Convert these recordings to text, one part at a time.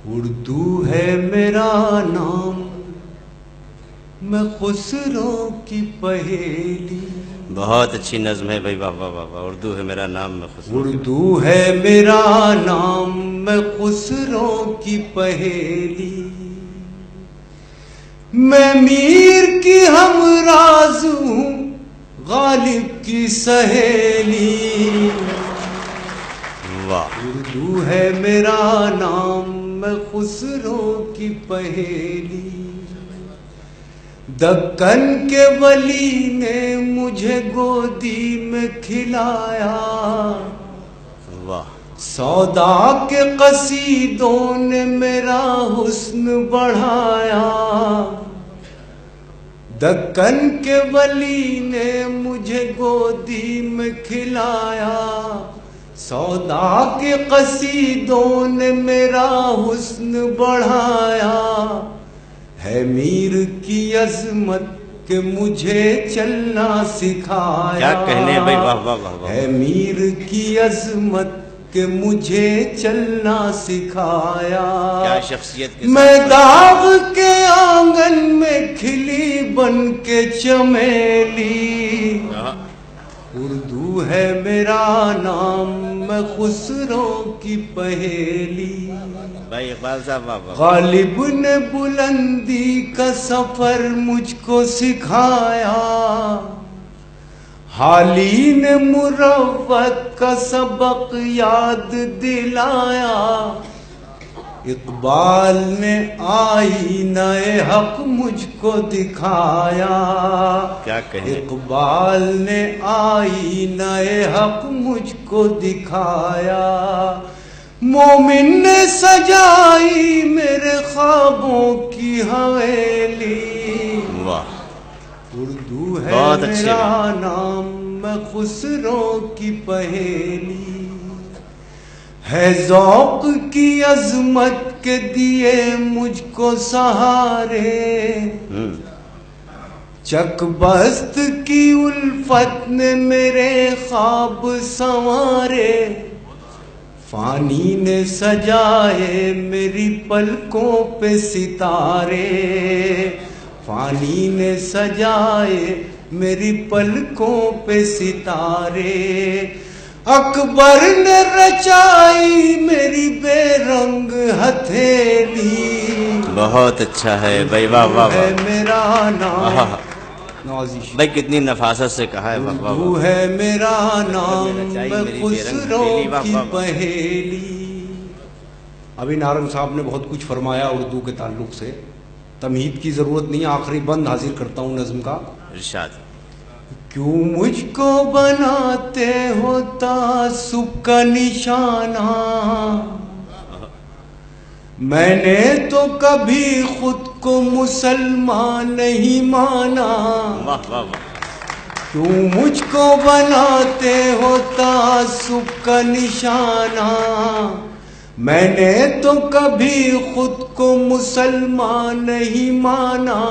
اردو ہے میرا نام، میں خسرو کی پہیلی. بہت اچھی نظم ہے بھائی، واہ واہ واہ واہ. اردو ہے میرا نام، میں خسرو. اردو ہے میرا نام، میں خسرو کی پہیلی. میں میر کی ہمراز ہوں، غالب کی سہیلی. واہ. اردو ہے میرا نام، میں خسرو کی پہیلی. دکن کے ولی نے مجھے گودی میں کھلایا، واہ. سودا کے قصیدوں نے میرا حسن بڑھایا. دکن کے ولی نے مجھے گودی میں کھلایا، سودا کے قصیدوں نے میرا حسن بڑھایا. ہے میر کی عظمت کہ مجھے چلنا سکھایا. کیا کہنے بھائی، واہ واہ واہ واہ. ہے میر کی عظمت کہ مجھے چلنا سکھایا. کیا شخصیت کے میں ساتھ. داغ کے آنگن میں کھلی بن کے چمیلی. اردو ہے میرا نام، میں خسرو کی پہیلی. بھائی اقبال صاحب، واہ واہ. غالب نے بلندی کا سفر مجھ کو سکھایا، حالی نے مروت کا سبق یاد دلایا. اقبال نے آئینہ حق مجھ کو دکھایا. کیا کہیں. اقبال نے آئینہ حق مجھ کو دکھایا. مومن نے سجائی میرے خوابوں کی حویلی. واہ. اردو ہے بہت اچھے میرا نام، میں خسرو کی پہیلی. ہے ذوق کی عظمت کے دیے مجھ کو سہارے، چک بست کی الفت نے میرے خواب سنوارے. فانی نے سجائے میری پلکوں پہ ستارے، فانی نے سجائے میری پلکوں پہ ستارے. اکبر نے رچائی میری بے رنگ ہتھیلی. بہت اچھا ہے بھائی، واہ واہ ہے واہ. میرا نام. نوازش بھائی کتنی نفاست سے کہا ہے، واہ واہ اردو واہ. ہے میرا نام، میں خسرو کی پہیلی. ابھی نارنگ صاحب نے بہت کچھ فرمایا اردو کے تعلق سے، تمہید کی ضرورت نہیں. آخری بند حاضر کرتا ہوں نظم کا. ارشاد. کیوں مجھ کو بناتے ہو تعصب کا نشانہ، میں نے تو کبھی خود کو مسلمان نہیں مانا. واہ واہ واہ. کیوں مجھ کو بناتے ہو تعصب کا نشانہ، میں نے تو کبھی خود کو مسلمان نہیں مانا.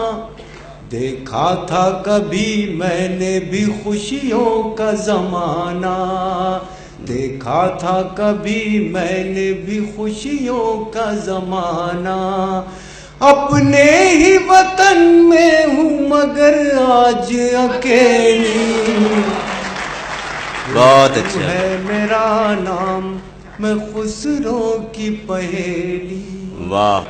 دیکھا تھا کبھی میں نے بھی خوشیوں کا زمانہ، دیکھا تھا کبھی میں نے بھی خوشیوں کا زمانہ. اپنے ہی وطن میں ہوں مگر آج اکیلی. بہت اچھا ہے میرا نام، میں خسرو کی پہیلی. واہ.